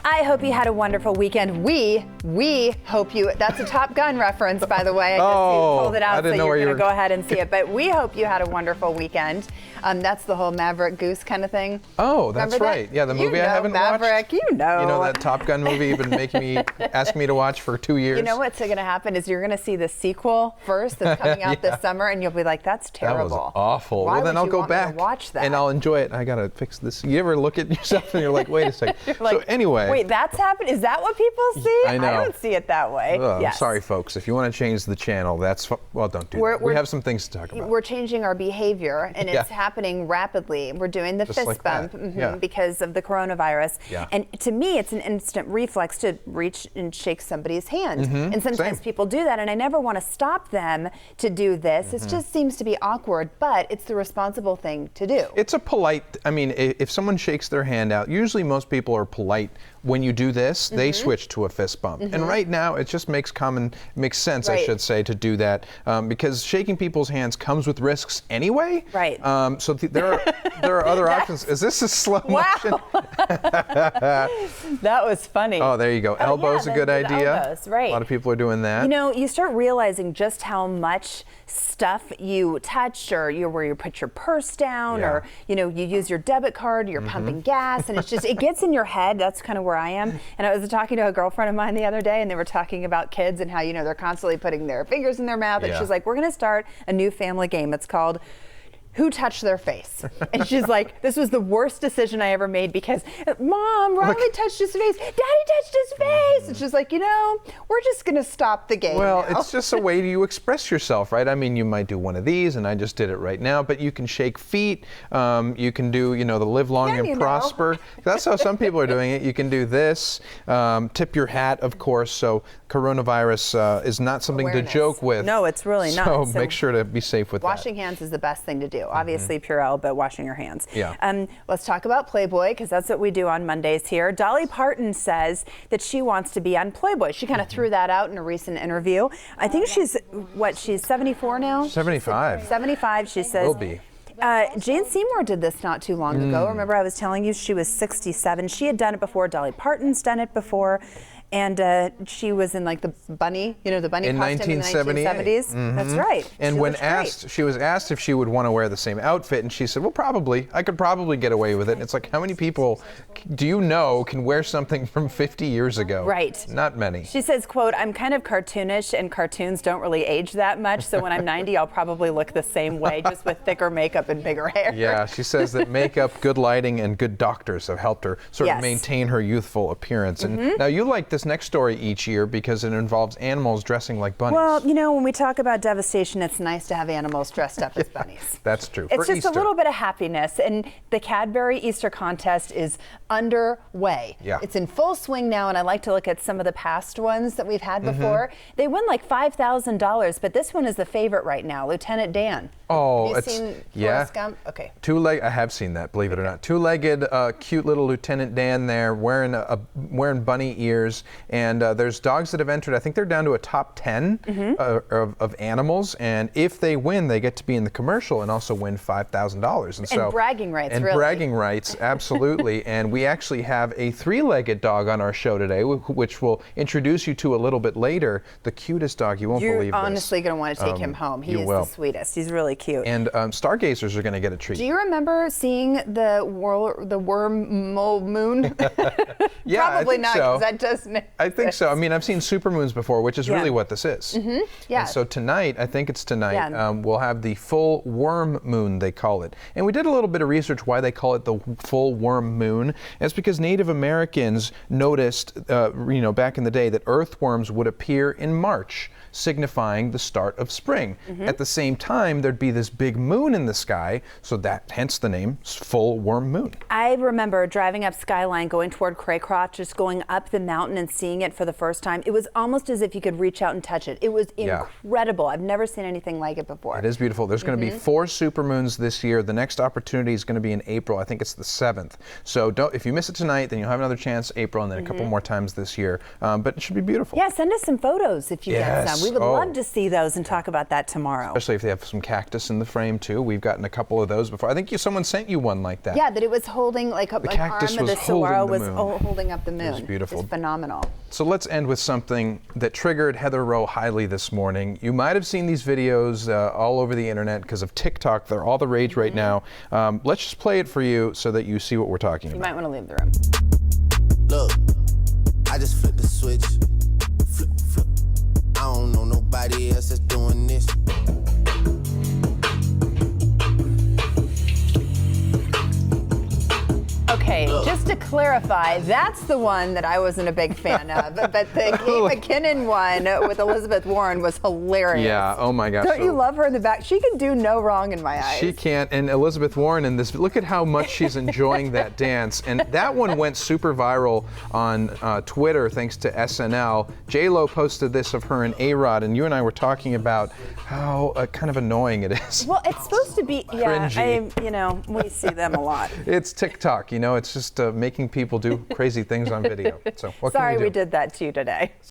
I hope you had a wonderful weekend. We hope you, that's a Top Gun reference, by the way. I just pulled it out, so you're going to go ahead and see it. But we hope you had a wonderful weekend. That's the whole Maverick Goose kind of thing. Oh, that's right. Yeah, the movie I haven't Maverick, watched. You know that Top Gun movie you've been making me, asking me to watch for 2 years. You know what's going to happen is you're going to see the sequel first that's coming out this summer, and you'll be like, that's terrible. That was awful. Why well, then would I'll you go want me back to watch that? and I'll enjoy it. I got to fix this. You ever look at yourself and you're like, wait a second. Like, so anyway. Wait, that's happened? Is that what people see? I know. I don't see it that way. I'm sorry, folks. If you want to change the channel, well, don't do that. We have some things to talk about. We're changing our behavior, and it's happening rapidly. We're doing the fist bump because of the coronavirus. Yeah. And to me, it's an instant reflex to reach and shake somebody's hand. And sometimes people do that, and I never want to stop them to do this. It just seems to be awkward, but it's the responsible thing to do. It's a polite, if someone shakes their hand out, usually most people are polite. When you do this, they switch to a fist bump. And right now, it just makes sense, I should say, to do that because shaking people's hands comes with risks anyway. Right. So there are other options. Is this a slow motion? That was funny. Oh, there you go. Elbows a good idea. Elbows, right. A lot of people are doing that. You know, you start realizing just how much stuff you touch, or where you put your purse down, or you use your debit card, you're pumping gas, and it gets in your head. That's kind of where I am. And I was talking to a girlfriend of mine the other day, and they were talking about kids and how they're constantly putting their fingers in their mouth. And she's like, we're going to start a new family game. It's called Who Touched Their Face? And she's like, this was the worst decision I ever made because, Mom, Riley touched his face. Daddy touched his face. And she's like, we're just going to stop the game. Well, now. It's just a way you express yourself, right? You might do one of these, and I just did it right now, but you can shake feet. You can do, the live long and prosper. That's how some people are doing it. You can do this. Tip your hat, of course. So coronavirus is not something to joke with. No, it's really not. So make sure to be safe with washing hands is the best thing to do. Obviously Purell, but washing your hands. Yeah. Let's talk about Playboy, because that's what we do on Mondays here. Dolly Parton says that she wants to be on Playboy. She kind of threw that out in a recent interview. I think she's 74 now? 75. 75, she says. Will be. Jane Seymour did this not too long ago. Remember, I was telling you she was 67. She had done it before. Dolly Parton's done it before. And she was in the bunny, the bunny in costume in the 1970s. That's right. And she was asked if she would want to wear the same outfit, and she said, well, probably. I could probably get away with it. And it's like, how many people do you know can wear something from 50 years ago? Right. Not many. She says, quote, I'm kind of cartoonish, and cartoons don't really age that much, so when I'm 90, I'll probably look the same way, just with thicker makeup and bigger hair. Yeah, she says that makeup, good lighting, and good doctors have helped her sort of maintain her youthful appearance. And now you like this next story each year because it involves animals dressing like bunnies. Well, when we talk about devastation, it's nice to have animals dressed up as bunnies. That's true. It's just a little bit of happiness, and the Cadbury Easter contest is underway. Yeah. It's in full swing now, and I like to look at some of the past ones that we've had before. They win like $5,000, but this one is the favorite right now, Lieutenant Dan. Oh, have you seen Forrest Gump? Okay. I have seen that, believe it or not. Two-legged, cute little Lieutenant Dan there, wearing bunny ears, and there's dogs that have entered. I think they're down to a top 10 of animals, and if they win, they get to be in the commercial and also win $5,000. And bragging rights, and really. Bragging rights, absolutely. And we actually have a three-legged dog on our show today, which we'll introduce you to a little bit later. The cutest dog, you won't believe this. You're honestly going to want to take him home. He is the sweetest. He's really cute. And stargazers are going to get a treat. Do you remember seeing the worm moon? Yeah, Probably not, so. because that doesn't. I think so. I've seen supermoons before, which is really what this is. Yeah. And so tonight, I think it's tonight, we'll have the full worm moon, they call it. And we did a little bit of research why they call it the full worm moon. And it's because Native Americans noticed, back in the day, that earthworms would appear in March, signifying the start of spring. At the same time, there'd be this big moon in the sky, so hence the name, full worm moon. I remember driving up Skyline, going toward Craycroft, just going up the mountain and seeing it for the first time, it was almost as if you could reach out and touch it. It was incredible. I've never seen anything like it before. It is beautiful. There's going to be 4 supermoons this year. The next opportunity is going to be in April. I think it's the 7th. So if you miss it tonight, then you'll have another chance April, and then a couple more times this year. But it should be beautiful. Yeah, send us some photos if you get some. We would love to see those and talk about that tomorrow. Especially if they have some cactus in the frame too. We've gotten a couple of those before. I think someone sent you one like that. Yeah, that it was holding like an arm of the saguaro was holding up the moon. It was beautiful. It's phenomenal. So let's end with something that triggered Heather Rowe highly this morning. You might have seen these videos all over the internet because of TikTok. They're all the rage right now. Let's just play it for you so that you see what we're talking about. You might want to leave the room. Look, I just flipped the switch. Flip, flip. I don't know nobody else that's doing this. Okay, just to clarify, that's the one that I wasn't a big fan of, but the Kate McKinnon one with Elizabeth Warren was hilarious. Yeah, oh my gosh. Don't you love her in the back? She can do no wrong in my eyes. She can't, and Elizabeth Warren in this, look at how much she's enjoying that dance. And that one went super viral on Twitter thanks to SNL. J-Lo posted this of her and A-Rod, and you and I were talking about how kind of annoying it is. Well, it's supposed to be, we see them a lot. It's TikTok, it's just making people do crazy things on video. So what Sorry can we do? We did that to you today.